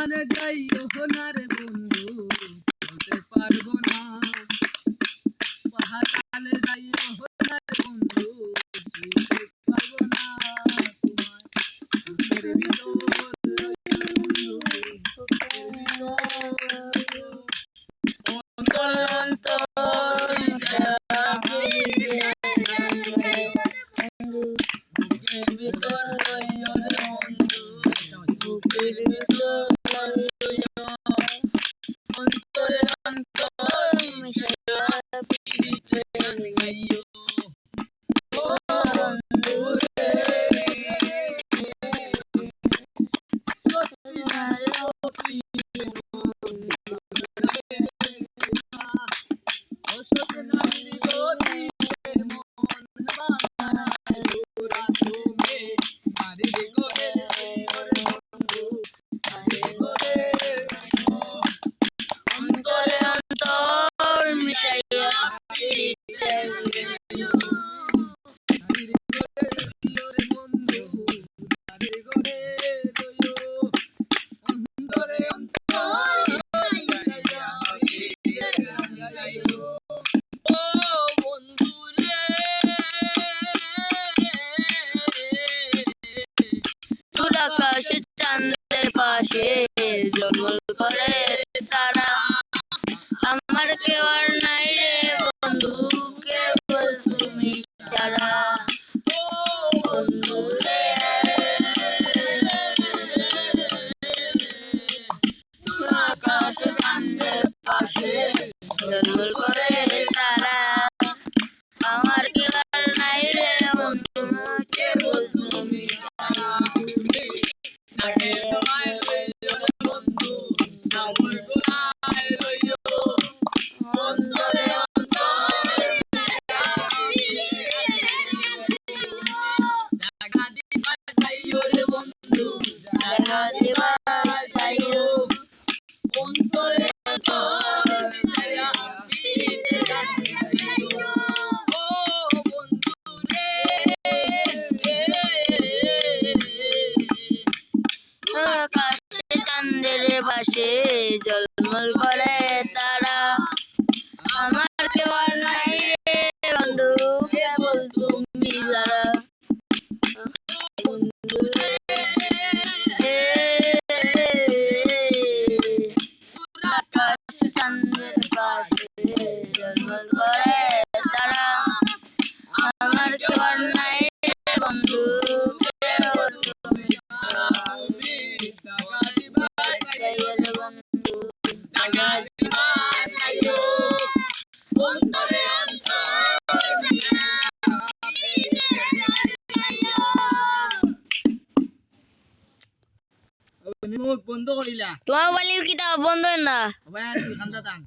পাহাড়ে যাইও না রে বন্ধু, বলতে পারবো না। পাহাড়ে যাইও না রে বন্ধু, বলতে পারবো না। তোমার বুকের ভিতর বন্ধু, বুকের ভিতর অন্তর অন্তর মিশায়া বুকের ভিতর রইও রে বন্ধু, বুকের ভিতর রইও অন্তরে অন্তর মিশায়া পিরিতে গাইও। ও বন্ধু রে সত্যিকারের প্রিয় ও সত্যিকারের গতির মন বানায় তোরা তুমি আরে গোরে গোরে বন্ধু আরে গোরে অন্তরে অন্তর মিশাইয়া পিরিতে গাইও। আরে গোরে রে বন্ধু আরে গোরে রইও অন্তরে অন্তর মিশাইয়া পিরিতে গাইও। ও বন্ধু রে দূর আকাশে চাঁদের পাশে ঝলমল করে তারা, আমার কেউ আর নাই রে বন্ধু কেবল তুমি ছাড়া। ও বন্ধু রে দূর আকাশে চাঁদের পাশে ঝলমল করে তারা, আমার কেউ আর নাই রে বন্ধু কেবল তুমি ছাড়া। তাকে তোমায় রইও রে বন্ধু, আমার গোলায় রইও অন্তরে অন্তর জাগা দিবা চাইও রে বন্ধু, জাগা দিবা চাইও অন্তরে অন্তর মিশাইয়া পিরিতে গাইও। ও বন্ধু রে আকাশে চাঁদের পাশে ঝলমল করে তারা, আমার কেউ আর নাই রে বন্ধু কেবল তুমি ছাড়া। বন্ধু রে আকাশে চাঁদের পাশে ঝলমল করে তারা, আমার কেউ আর নাই রে বন্ধু কেবল তুমি ছাড়া। জাগা দিবা চাইও রে বন্ধু, জাগা দিবা চাইও অন্তরে অন্তর মিশাইয়া পিরিতে গাইও। মুখ বন্ধ করিলা তোমার মোবাইল কিতা বন্ধ হয় না? ভাই খান্দা দান